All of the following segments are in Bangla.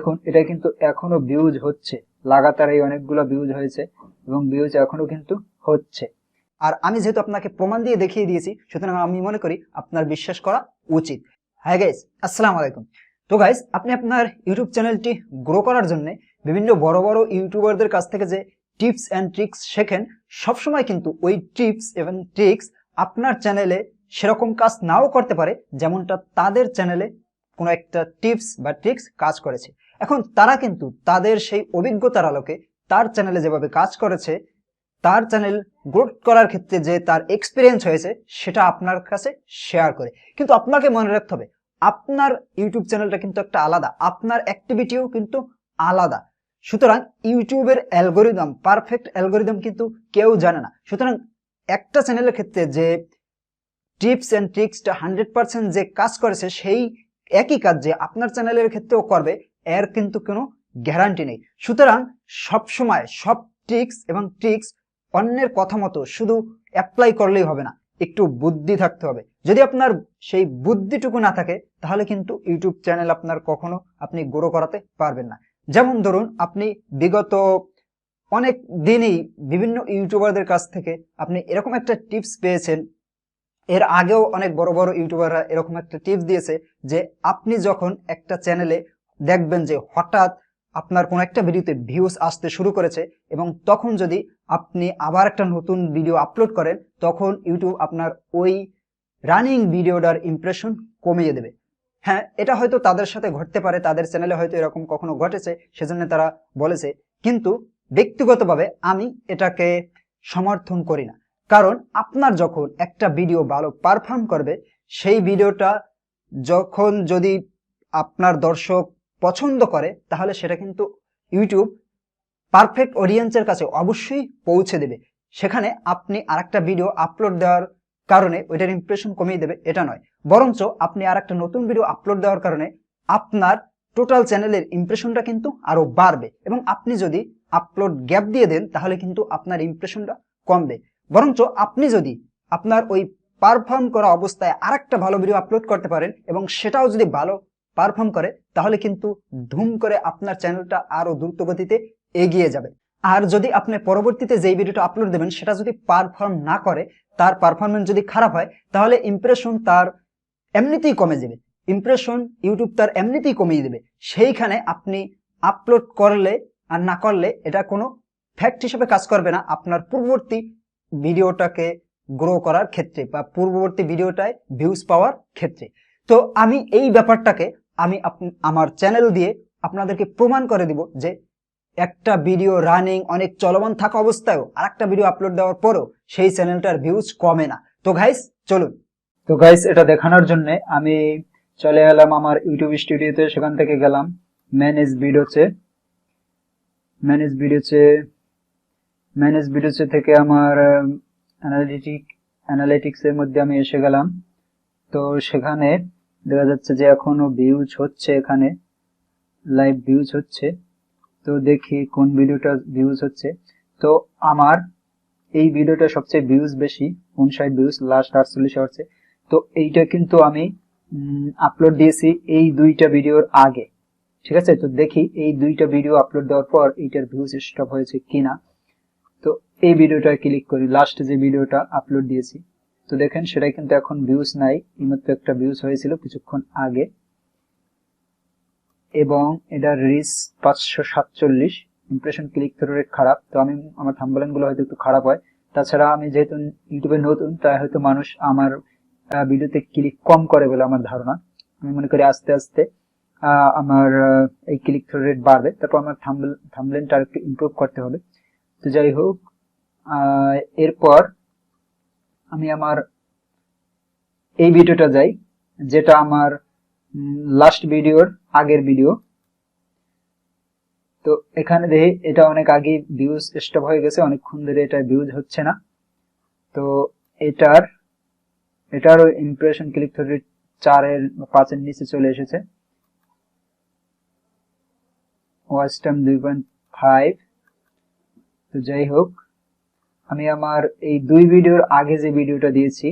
দেখুন এটা কিন্তু এখনো ভিউজ হচ্ছে, লাগাতার এই অনেকগুলো ভিউজ হয়েছে এবং ভিউজ এখনো কিন্তু হচ্ছে। আর আমি যেহেতু আপনাকে প্রমাণ দিয়ে দেখিয়ে দিয়েছি, সুতরাং আমি মনে করি আপনার বিশ্বাস করা উচিত। হ্যাঁ গাইস, আসসালামু আলাইকুম। তো গাইস, আপনি আপনার ইউটিউব চ্যানেলটি গ্রো করার জন্য বিভিন্ন বড় বড় ইউটিউবারদের কাছ থেকে যে টিপস অ্যান্ড ট্রিক্স শেখেন, সবসময় কিন্তু ওই টিপস এবং ট্রিক্স আপনার চ্যানেলে সেরকম কাজ নাও করতে পারে যেমনটা তাদের চ্যানেলে কোনো একটা টিপস বা ট্রিক্স কাজ করেছে। এখন তারা কিন্তু তাদের সেই অভিজ্ঞতার আলোকে তার চ্যানেলে যেভাবে কাজ করেছে, তার চ্যানেল গ্রোথ করার ক্ষেত্রে যে তার এক্সপিরিয়েন্স হয়েছে সেটা আপনার কাছে শেয়ার করে। কিন্তু আপনাকে মনে রাখতে হবে, আপনার ইউটিউব চ্যানেলটা কিন্তু একটা আলাদা, আপনার অ্যাক্টিভিটিও কিন্তু আলাদা। সুতরাং ইউটিউবের অ্যালগোরিদম, পারফেক্ট অ্যালগোরিদম কিন্তু কেউ জানে না। সুতরাং একটা চ্যানেলের ক্ষেত্রে যে টিপস অ্যান্ড ট্রিক্সটা 100% যে কাজ করেছে, সেই একই কাজ যে আপনার চ্যানেলের ক্ষেত্রেও করবে, এর কিন্তু কোনো গ্যারান্টি নেই। সুতরাং সবসময় সব ট্রিক্স এবং ট্রিক্স অন্যের কথা মতো শুধু অ্যাপ্লাই করলেই হবে না, একটু বুদ্ধি থাকতে হবে। যদি আপনার সেই বুদ্ধিটুকু না থাকে, তাহলে কিন্তু ইউটিউব চ্যানেল আপনার কখনো আপনি গ্রো করাতে পারবেন না। যেমন ধরুন, আপনি বিগত অনেক দিনই বিভিন্ন ইউটিউবারদের কাছ থেকে আপনি এরকম একটা টিপস পেয়েছেন, এর আগেও অনেক বড় বড় ইউটিউবাররা এরকম একটা টিপস দিয়েছে যে আপনি যখন একটা চ্যানেলে দেখবেন যে হঠাৎ আপনার কোনো একটা ভিডিওতে ভিউজ আসতে শুরু করেছে, এবং তখন যদি আপনি আবার একটা নতুন ভিডিও আপলোড করেন, তখন ইউটিউব আপনার ওই রানিং ভিডিওটার ইমপ্রেশন কমিয়ে দেবে। হ্যাঁ, এটা হয়তো তাদের সাথে ঘটতে পারে, তাদের চ্যানেলে হয়তো এরকম কখনো ঘটেছে, সেজন্য তারা বলেছে। কিন্তু ব্যক্তিগতভাবে আমি এটাকে সমর্থন করি না। কারণ আপনার যখন একটা ভিডিও ভালো পারফর্ম করবে, সেই ভিডিওটা যখন যদি আপনার দর্শক পছন্দ করে, তাহলে সেটা কিন্তু ইউটিউব পারফেক্ট অডিয়েন্সের কাছে অবশ্যই পৌঁছে দেবে। সেখানে আপনি আরেকটা ভিডিও আপলোড দেওয়ার কারণে ওইটার ইমপ্রেশন কমিয়ে দেবে এটা নয়, বরঞ্চ আপনি আরেকটা নতুন ভিডিও আপলোড দেওয়ার কারণে আপনার টোটাল চ্যানেলের ইমপ্রেশনটা কিন্তু আরো বাড়বে। এবং আপনি যদি আপলোড গ্যাপ দিয়ে দেন, তাহলে কিন্তু আপনার ইমপ্রেশনটা কমবে। বরঞ্চ আপনি যদি আপনার ওই পারফর্ম করা অবস্থায় আরেকটা ভালো ভিডিও আপলোড করতে পারেন, এবং সেটাও যদি ভালো পারফর্ম করে, তাহলে কিন্তু ধুম করে আপনার চ্যানেলটা আরো দ্রুত গতিতে এগিয়ে যাবে। আর যদি আপনি পরবর্তীতে যেই ভিডিওটা আপলোড দেবেন সেটা যদি পারফর্ম না করে, তার পারফরমেন্স যদি খারাপ হয়, তাহলে ইমপ্রেশন তার এমনিতেই কমে যাবে, ইমপ্রেশন ইউটিউব তার এমনিতেই কমিয়ে দেবে। সেইখানে আপনি আপলোড করলে আর না করলে এটা কোনো ফ্যাক্ট হিসেবে কাজ করবে না আপনার পূর্ববর্তী ভিডিওটাকে গ্রো করার ক্ষেত্রে বা পূর্ববর্তী ভিডিওটায় ভিউজ পাওয়ার ক্ষেত্রে। তো আমি এই ব্যাপারটাকে আমি আমার চ্যানেল দিয়ে আপনাদেরকে প্রমাণ করে দিব যে একটা ভিডিও রানিং অনেক চলমান থাকা অবস্থায়ও আরেকটা ভিডিও আপলোড দেওয়ার পরেও সেই চ্যানেলটার ভিউজ কমে না। তো গাইস চলুন। তো গাইস, এটা দেখানোর জন্য আমি চলে এলাম আমার ইউটিউব স্টুডিওতে। সেখান থেকে গেলাম ম্যানেজ ভিডিওতে থেকে আমার অ্যানালিটিক্স এর মধ্যে আমি এসে গেলাম। তো সেখানে দেখা যাচ্ছে যে এখনো ভিউজ হচ্ছে, এখানে লাইভ ভিউজ হচ্ছে। তো দেখি কোন ভিডিওটা ভিউজ হচ্ছে। তো আমার এই ভিডিওটা সবচেয়ে ভিউজ বেশি, 59 ভিউজ, লাস্ট 48 হচ্ছে। তো এইটা কিন্তু আমি আপলোড দিয়েছি এই দুইটা ভিডিওর আগে, ঠিক আছে। তো দেখি এই দুইটা ভিডিও আপলোড দেওয়ার পর এইটার ভিউজ স্টপ হয়েছে কিনা। তো এই ভিডিওটা ক্লিক করি, লাস্ট যে ভিডিওটা আপলোড দিয়েছি। তো দেখেন সেটা কিন্তু এখন ভিউজ নাই, এইমাত্র একটা ভিউজ হয়েছিল কিছুক্ষণ আগে, এবং এটার reach 547। Impression click through rate খারাপ। তো আমি আমার থাম্বনেল গুলো হয়তো একটু খারাপ হয়। তাছাড়া আমি যেহেতু ইউটিউবে নতুন, তাই হয়তো মানুষ আমার ভিডিওতে ক্লিক কম করে বলে আমার ধারণা। আমি মনে করি আস্তে আস্তে আমার এই ক্লিক থ্রু রেট বাড়বে। তারপর আমার থাম্বনেলটা একটু ইমপ্রুভ করতে হবে। তো যাই হোক, এরপর আমি আমার এই ভিডিওটা যাই, যেটা আমার লাস্ট ভিডিওর আগের ভিডিও। তো এখানে দেখি এটা অনেক আগে ভিউজ স্টপ হয়ে গেছে, অনেকক্ষণ ধরে এটা ভিউজ হচ্ছে না। তো এটারও ইমপ্রেশন ক্লিক থ্রু রেট 4 বা 5 এর নিচে চলে এসেছে। Watch time 2.5। তো যাই হোক, আমি আমার এই দুই ভিডিওর আগে যে ভিডিওটা দিয়েছি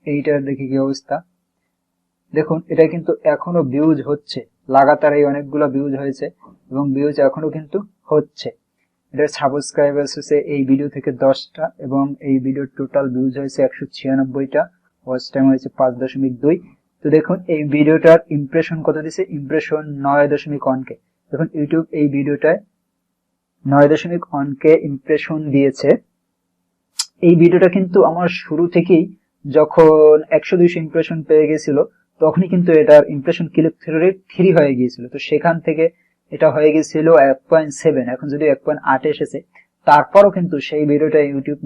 এইটার দেখি কি অবস্থা। দেখুন এটা কিন্তু এখনো ভিউজ হচ্ছে, লাগাতার এই অনেকগুলো ভিউজ হয়েছে এবং ভিউজ এখনো কিন্তু হচ্ছে। এটার সাবস্ক্রাইবার্স হচ্ছে এই ভিডিও থেকে 10টা এবং এই ভিডিওর টোটাল ভিউজ হয়েছে 196টা, ওয়াচ টাইম হয়েছে 5.2। তো দেখুন এই ভিডিওটার ইমপ্রেশন কত দিছে, ইমপ্রেশন 9.1K। দেখুন ইউটিউব এই ভিডিওটায় 9.1K ইমপ্রেশন দিয়েছে। এই ভিডিওটা কিন্তু আমার শুরু থেকেই যখন 100-200 ইমপ্রেশন পেয়ে গেছিল তখনই কিন্তু এটার ইমপ্রেশন ক্লিক থ্রু রেট 3 হয়ে গিয়েছিল। তো সেখান থেকে এটা হয়ে গেছিল 1.7, এখন যদি 1.8 এসেছে, তারপরও কিন্তু সেই ভিডিওটা ইউটিউব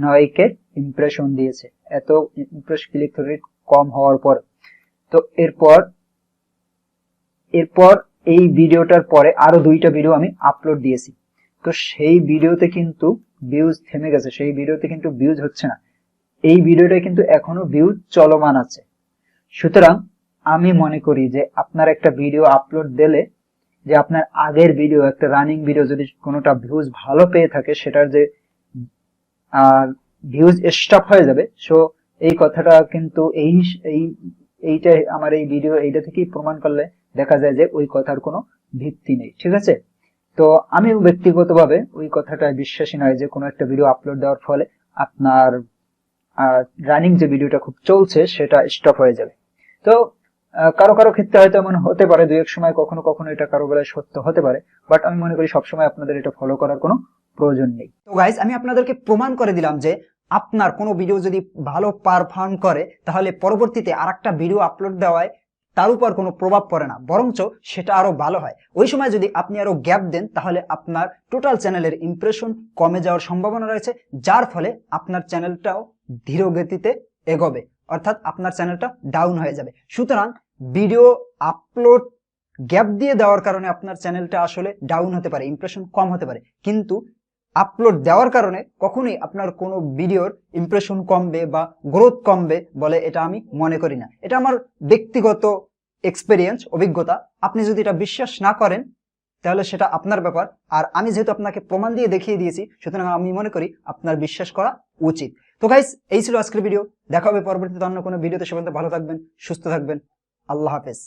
9K ইমপ্রেশন দিয়েছে, এত ইমপ্রেশন ক্লিক থ্রু রেট কম হওয়ার পর। তো এরপর এই ভিডিওটার পরে আরো 2টা ভিডিও আমি আপলোড দিয়েছি। তো সেই ভিডিওতে কিন্তু ভিউজ থেমে গেছে, সেই ভিডিওতে কিন্তু ভিউজ হচ্ছে না। এই ভিডিওটা কিন্তু এখনো ভিউজ চলমান আছে। সুতরাং আমি মনে করি যে আপনার একটা ভিডিও আপলোড দিলে, যে আপনার আগের ভিডিও একটা রানিং ভিডিও যদি কোনোটা ভিউজ ভালো পেয়ে থাকে, সেটার যে ভিউজ স্টপ হয়ে যাবে। সো এই কথাটা কিন্তু এইটা আমার এই ভিডিও এইটা থেকেই প্রমাণ করলে দেখা যায় যে ওই কথার কোনো ভিত্তি নেই, ঠিক আছে। তো আমি ব্যক্তিগতভাবে ওই কথাটায় বিশ্বাসী নয় যে কোনো একটা ভিডিও আপলোড দেওয়ার ফলে আপনার রানিং যে ভিডিওটা খুব চলছে সেটা স্টপ হয়ে যাবে। তো কারো কারো ক্ষেত্রে হয়তো এমন হতে পারে, দুই এক সময় কখনো কখনো এটা কারো বেলায় সত্য হতে পারে, বাট আমি মনে করি সবসময় আপনাদের এটা ফলো করার কোনো প্রয়োজন নেই। তো গাইস, আমি আপনাদেরকে প্রমাণ করে দিলাম যে আপনার কোনো ভিডিও যদি ভালো পারফর্ম করে তাহলে পরবর্তীতে আরেকটা ভিডিও আপলোড দেওয়ায় তার উপর কোনো প্রভাব পড়ে না, বরঞ্চ সেটা আরো ভালো হয়। ওই সময় যদি আপনি আরো গ্যাপ দেন তাহলে আপনার টোটাল চ্যানেলের ইমপ্রেশন কমে যাওয়ার সম্ভাবনা রয়েছে, যার ফলে আপনার চ্যানেলটাও ধীর গতিতে এগোবে, অর্থাৎ আপনার চ্যানেলটা ডাউন হয়ে যাবে। সুতরাং ভিডিও আপলোড গ্যাপ দিয়ে দেওয়ার কারণে আপনার চ্যানেলটা আসলে ডাউন হতে পারে, ইমপ্রেশন কম হতে পারে, কিন্তু আপলোড দেওয়ার কারণে কখনোই আপনার কোনো ভিডিওর ইমপ্রেশন কমবে বা গ্রোথ কমবে বলে এটা আমি মনে করি না। এটা আমার ব্যক্তিগত এক্সপেরিয়েন্স, অভিজ্ঞতা। আপনি যদি এটা বিশ্বাস না করেন তাহলে সেটা আপনার ব্যাপার, আর আমি যেহেতু আপনাকে প্রমাণ দিয়ে দেখিয়ে দিয়েছি, সুতরাং আমি মনে করি আপনার বিশ্বাস করা উচিত। তো গাইস, এই ছিল আজকের ভিডিও। দেখা হবে পরবর্তীতে অন্য কোনো ভিডিওতে। সে পর্যন্ত ভালো থাকবেন, সুস্থ থাকবেন। আল্লাহ হাফেজ।